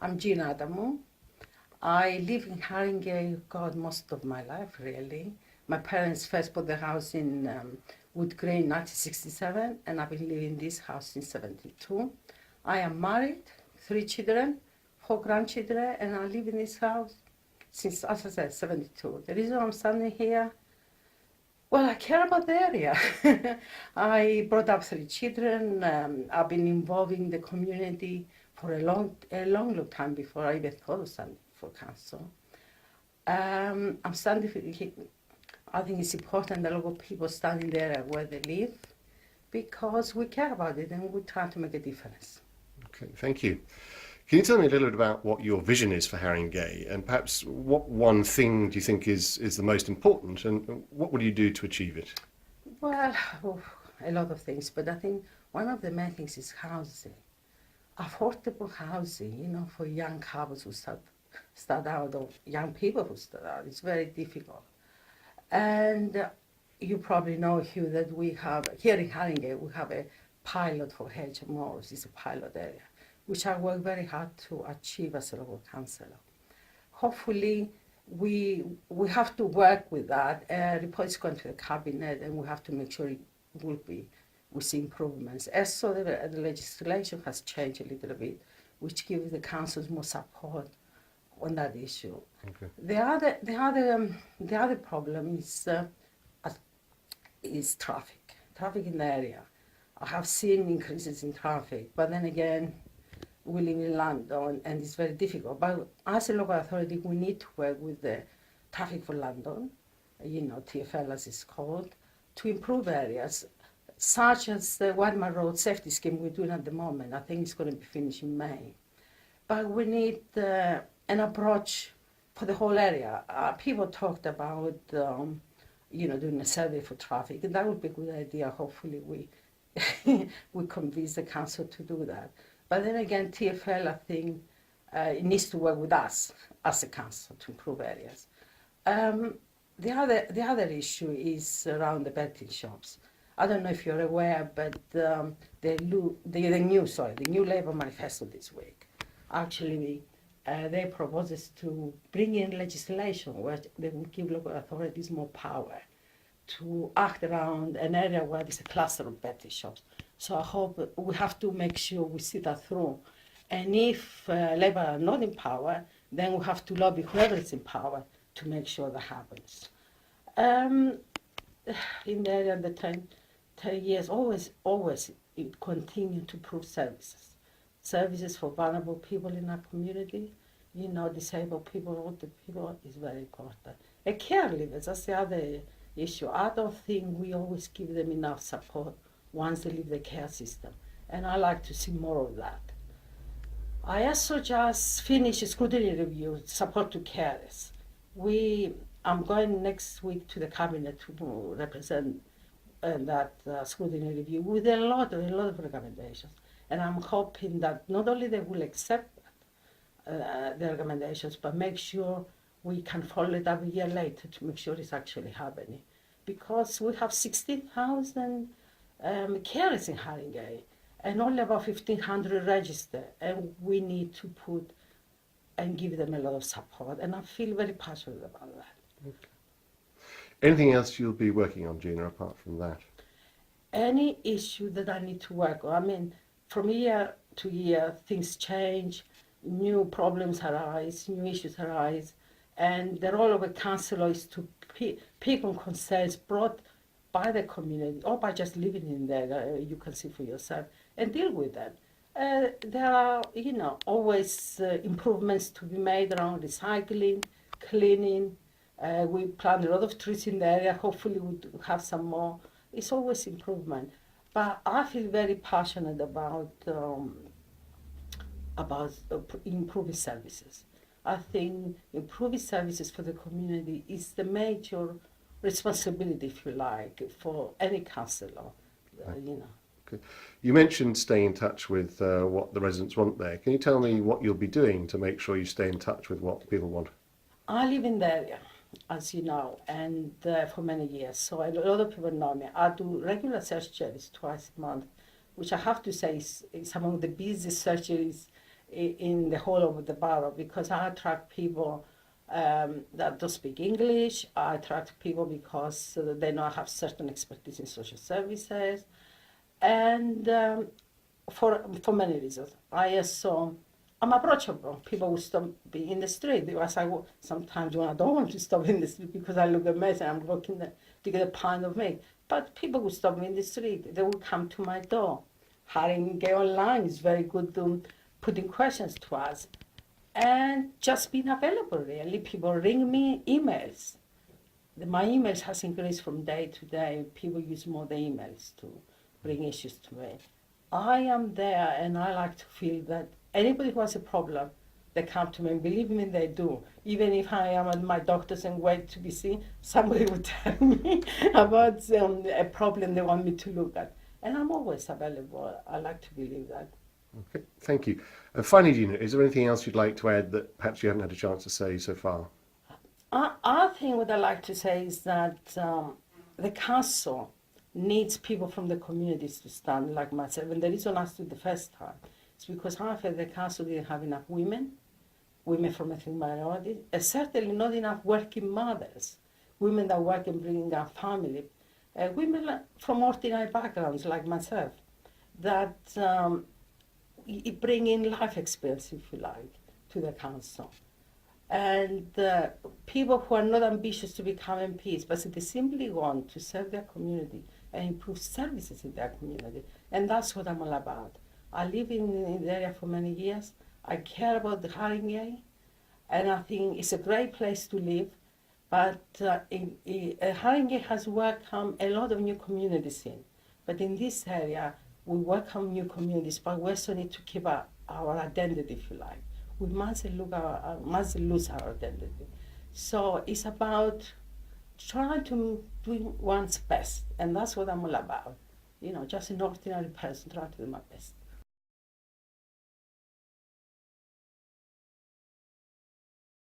I'm Gina Adamou. I live in Harringay, God, most of my life, really. My parents first bought the house in Wood Green in 1967, and I've been living in this house since 72. I am married, 3 children, 4 grandchildren, and I live in this house since, as I said, 72. The reason I'm standing here, well, I care about the area. I brought up 3 children. I've been involved in the community for a long time before I even thought of standing for council. I'm standing for, I think it's important that a lot of people stand in the area where they live because we care about it and we try to make a difference. Okay, thank you. Can you tell me a little bit about what your vision is for Harringay, and perhaps what one thing do you think is the most important, and what will you do to achieve it? Well, a lot of things, but I think one of the main things is housing. Affordable housing, for young couples who start out, or young people who start out. It's very difficult. And you probably know, Hugh, that we have, here in Harringay, we have a pilot for HMOs. It's a pilot area, which I work very hard to achieve as a local councillor. Hopefully, we have to work with that. Report is going to the cabinet, and we have to make sure it will be with improvements. As so the legislation has changed a little bit, which gives the councils more support on that issue. Okay. The other problem is traffic. Traffic in the area. I have seen increases in traffic, but then again, we live in London and it's very difficult. But as a local authority, we need to work with the Traffic for London, TfL as it's called, to improve areas such as the Wadman Road safety scheme we're doing at the moment. I think it's going to be finished in May. But we need an approach for the whole area. People talked about, doing a survey for traffic, and that would be a good idea. Hopefully we we convince the council to do that. But then again, TfL, I think, it needs to work with us as a council to improve areas. The other issue is around the betting shops. I don't know if you're aware, but the new Labour manifesto this week, actually, they propose us to bring in legislation where they will give local authorities more power to act around an area where there's a cluster of betting shops. So I hope we have to make sure we see that through. And if Labour are not in power, then we have to lobby whoever is in power to make sure that happens. In the area of the 10 years, always it continue to improve services. Services for vulnerable people in our community, disabled people, older people is very important. And caregivers, that's the other issue. I don't think we always give them enough support once they leave the care system. And I like to see more of that. I also just finished a scrutiny review, support to carers. I'm going next week to the cabinet to represent that scrutiny review with a lot of recommendations. And I'm hoping that not only they will accept the recommendations, but make sure we can follow it up a year later to make sure it's actually happening. Because we have 16,000 carers in Harringay and only about 1,500 registered, and we need to put and give them a lot of support, and I feel very passionate about that. Okay. Anything else you'll be working on, Gina, apart from that? Any issue that I need to work on, I mean, from year to year, things change, new problems arise, new issues arise, and the role of a councillor is to pick on concerns brought by the community or by just living in there, you can see for yourself, and deal with them. There are, always improvements to be made around recycling, cleaning. We plant a lot of trees in the area. Hopefully we'll have some more. It's always improvement. But I feel very passionate about improving services. I think improving services for the community is the major responsibility, if you like, for any councillor, Okay. You mentioned staying in touch with what the residents want there. Can you tell me what you'll be doing to make sure you stay in touch with what people want? I live in the area, as you know, and for many years, so a lot of people know me. I do regular surgeries twice a month, which I have to say is among the busiest surgeries in the whole of the borough, because I attract people that don't speak English. I attract people because they know I have certain expertise in social services, and for many reasons. I'm approachable. People will stop me in the street because sometimes when I don't want to stop in the street because I look a mess and I'm looking to get a pint of milk. But people will stop me in the street. They will come to my door. Harringay online is very good to putting questions to us. And just being available, really. People ring me, emails. My emails has increased from day to day. People use more the emails to bring issues to me. I am there, and I like to feel that anybody who has a problem, they come to me, and believe me, they do. Even if I am at my doctor's and wait to be seen, somebody will tell me about a problem they want me to look at. And I'm always available. I like to believe that. Okay, thank you. And finally, Gina, is there anything else you'd like to add that perhaps you haven't had a chance to say so far? I think what I like to say is that the council needs people from the communities to stand like myself. And the reason I stood the first time is because I felt the council didn't have enough women from ethnic minorities, and certainly not enough working mothers, women that work and bring up family, women from ordinary backgrounds like myself, that bring in life experience, if you like, to the council. And people who are not ambitious to become MPs, but they simply want to serve their community and improve services in their community. And that's what I'm all about. I live in the area for many years. I care about the Harringay, and I think it's a great place to live. But Harringay has welcomed a lot of new communities in. But in this area, we welcome new communities, but we also need to keep our identity, if you like. We mustn't lose our identity. So it's about trying to do one's best, and that's what I'm all about. Just an ordinary person trying to do my best.